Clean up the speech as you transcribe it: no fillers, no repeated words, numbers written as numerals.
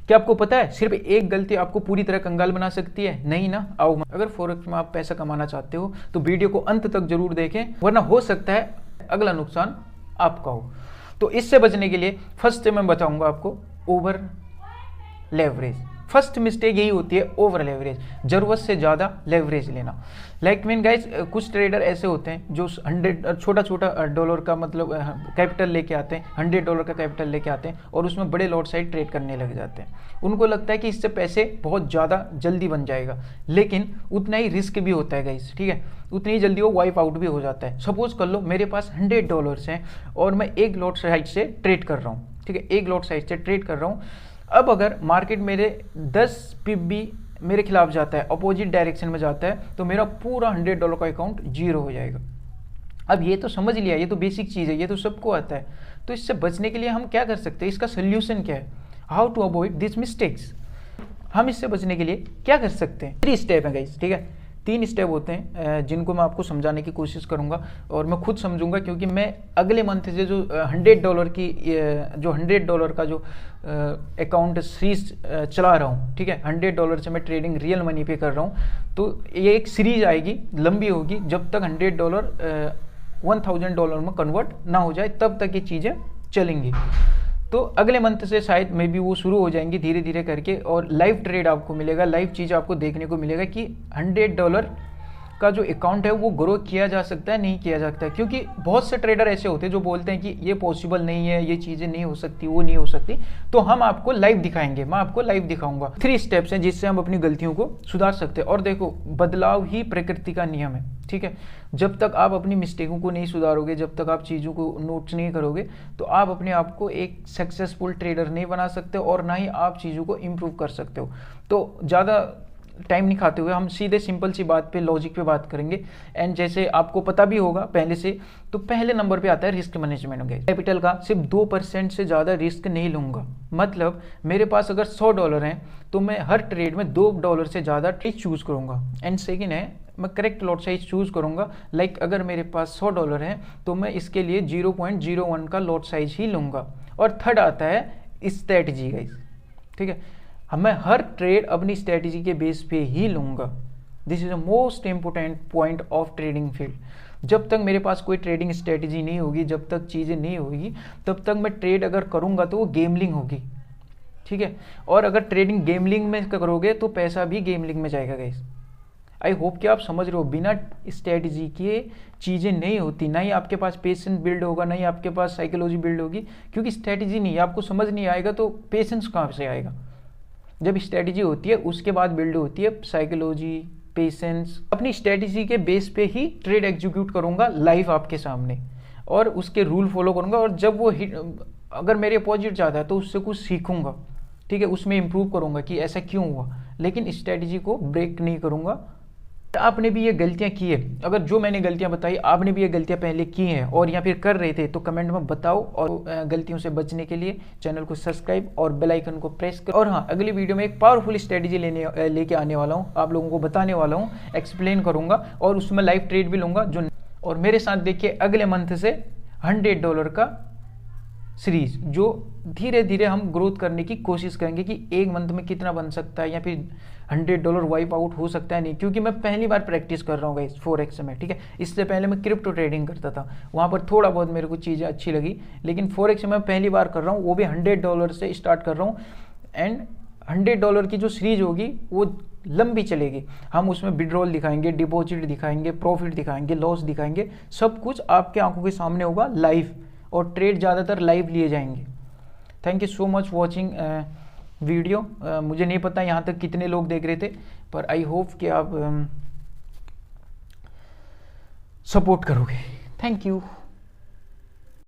क्या आपको पता है सिर्फ एक गलती आपको पूरी तरह कंगाल बना सकती है? नहीं ना। आओ, अगर फॉरेक्स में आप पैसा कमाना चाहते हो तो वीडियो को अंत तक जरूर देखें, वरना हो सकता है अगला नुकसान आपका हो। तो इससे बचने के लिए फर्स्ट स्टेप मैं बताऊंगा आपको, ओवर लेवरेज। फर्स्ट मिस्टेक यही होती है, ओवर लेवरेज, जरूरत से ज़्यादा लेवरेज लेना। लाइक मीन गाइज, कुछ ट्रेडर ऐसे होते हैं जो छोटा छोटा डॉलर का मतलब कैपिटल लेके आते हैं, $100 का कैपिटल लेके आते हैं और उसमें बड़े लॉट साइड ट्रेड करने लग जाते हैं। उनको लगता है कि इससे पैसे बहुत ज़्यादा जल्दी बन जाएगा, लेकिन उतना ही रिस्क भी होता है गाइज, ठीक है। उतनी ही जल्दी वो वाइप आउट भी हो जाता है। सपोज कर लो मेरे पास $100 हैं और मैं एक लॉट साइड से ट्रेड कर रहा हूँ, ठीक है, एक लॉट साइड से ट्रेड कर रहा हूँ। अब अगर मार्केट मेरे 10 पिप भी मेरे खिलाफ जाता है, अपोजिट डायरेक्शन में जाता है, तो मेरा पूरा $100 का अकाउंट जीरो हो जाएगा। अब ये तो समझ लिया, ये तो बेसिक चीज़ है, ये तो सबको आता है। तो इससे बचने के लिए हम क्या कर सकते हैं, इसका सोल्यूशन क्या है, how to avoid this mistakes. हम इससे बचने के लिए क्या कर सकते हैं? 3 स्टेप हैं गाइस, ठीक है, 3 स्टेप होते हैं जिनको मैं आपको समझाने की कोशिश करूंगा और मैं खुद समझूंगा, क्योंकि मैं अगले मंथ से जो $100 का जो अकाउंट सीरीज चला रहा हूँ, ठीक है, $100 से मैं ट्रेडिंग रियल मनी पे कर रहा हूँ। तो ये एक सीरीज आएगी, लंबी होगी, जब तक $100 $1000 में कन्वर्ट ना हो जाए तब तक ये चीज़ें चलेंगी। तो अगले मंथ से शायद मे बी वो शुरू हो जाएंगी धीरे धीरे करके, और लाइव ट्रेड आपको मिलेगा, लाइव चीज़ आपको देखने को मिलेगा कि $100 का जो अकाउंट है वो ग्रो किया जा सकता है, नहीं किया जा सकता है। क्योंकि बहुत से ट्रेडर ऐसे होते हैं जो बोलते हैं कि ये पॉसिबल नहीं है, ये चीज़ें नहीं हो सकती, वो नहीं हो सकती। तो हम आपको लाइव दिखाएंगे, मैं आपको लाइव दिखाऊंगा। 3 स्टेप्स हैं जिससे हम अपनी गलतियों को सुधार सकते हैं। और देखो, बदलाव ही प्रकृति का नियम है, ठीक है। जब तक आप अपनी मिस्टेकों को नहीं सुधारोगे, जब तक आप चीज़ों को नोट नहीं करोगे, तो आप अपने आप को एक सक्सेसफुल ट्रेडर नहीं बना सकते और ना ही आप चीज़ों को इम्प्रूव कर सकते हो। तो ज़्यादा टाइम नहीं खाते हुए हम सीधे सिंपल सी बात पे, लॉजिक पे बात करेंगे। एंड जैसे आपको पता भी होगा पहले से, तो पहले नंबर पे आता है रिस्क मैनेजमेंट। हो गया कैपिटल का सिर्फ 2% से ज़्यादा रिस्क नहीं लूँगा। मतलब मेरे पास अगर $100 हैं तो मैं हर ट्रेड में $2 से ज़्यादा ट्रेड चूज़ करूँगा। एंड सेकेंड है, मैं करेक्ट लॉट साइज चूज़ करूँगा। लाइक अगर मेरे पास $100 है तो मैं इसके लिए 0.01 का लॉट साइज ही लूँगा। और थर्ड आता है स्ट्रेटजी गाइस, ठीक है, मैं हर ट्रेड अपनी स्ट्रेटजी के बेस पे ही लूँगा। This is the most important point of trading field. जब तक मेरे पास कोई ट्रेडिंग स्ट्रेटजी नहीं होगी, जब तक चीज़ें नहीं होगी, तब तक मैं ट्रेड अगर करूँगा तो वो गेमलिंग होगी, ठीक है। और अगर ट्रेडिंग गेमलिंग में करोगे तो पैसा भी गेमलिंग में जाएगा गाइस। आई होप कि आप समझ रहे हो, बिना स्ट्रेटजी के चीज़ें नहीं होती, ना ही आपके पास पेशेंस बिल्ड होगा, ना ही आपके पास साइकोलॉजी बिल्ड होगी। क्योंकि स्ट्रेटजी नहीं है, आपको समझ नहीं आएगा तो पेशेंस कहाँ से आएगा। जब स्ट्रेटजी होती है उसके बाद बिल्ड होती है साइकोलॉजी, पेशेंस। अपनी स्ट्रेटजी के बेस पे ही ट्रेड एग्जीक्यूट करूंगा लाइव आपके सामने, और उसके रूल फॉलो करूंगा। और जब वो अगर मेरे अपोजिट जाता है तो उससे कुछ सीखूंगा, ठीक है, उसमें इंप्रूव करूंगा कि ऐसा क्यों हुआ, लेकिन स्ट्रेटजी को ब्रेक नहीं करूंगा। आपने भी ये गलतियां की है, अगर जो मैंने गलतियां बताई आपने भी ये गलतियां पहले की हैं और या फिर कर रहे थे, तो कमेंट में बताओ। और गलतियों से बचने के लिए चैनल को सब्सक्राइब और बेल आइकन को प्रेस करो। और हाँ, अगली वीडियो में एक पावरफुल स्ट्रेटजी लेके आने वाला हूँ, आप लोगों को बताने वाला हूँ, एक्सप्लेन करूँगा और उसमें लाइव ट्रेड भी लूँगा। जो और मेरे साथ देखिए अगले मंथ से $100 का सीरीज, जो धीरे धीरे हम ग्रोथ करने की कोशिश करेंगे कि एक मंथ में कितना बन सकता है या फिर $100 वाइप आउट हो सकता है नहीं। क्योंकि मैं पहली बार प्रैक्टिस कर रहा हूँ गाइस फॉरेक्स में, ठीक है। इससे पहले मैं क्रिप्टो ट्रेडिंग करता था, वहाँ पर थोड़ा बहुत मेरे को चीज़ें अच्छी लगी, लेकिन फॉरेक्स में पहली बार कर रहा हूँ, वो भी $100 से स्टार्ट कर रहा हूँ। एंड $100 की जो सीरीज होगी वो लंबी चलेगी। हम उसमें विड्रॉल दिखाएंगे, डिपॉजिट दिखाएंगे, प्रॉफिट दिखाएंगे, लॉस दिखाएंगे, सब कुछ आपके आंखों के सामने होगा लाइव, और ट्रेड ज़्यादातर लाइव लिए जाएंगे। Thank you so much watching video. मुझे नहीं पता यहाँ तक कितने लोग देख रहे थे, पर आई होप कि आप सपोर्ट करोगे। Thank you.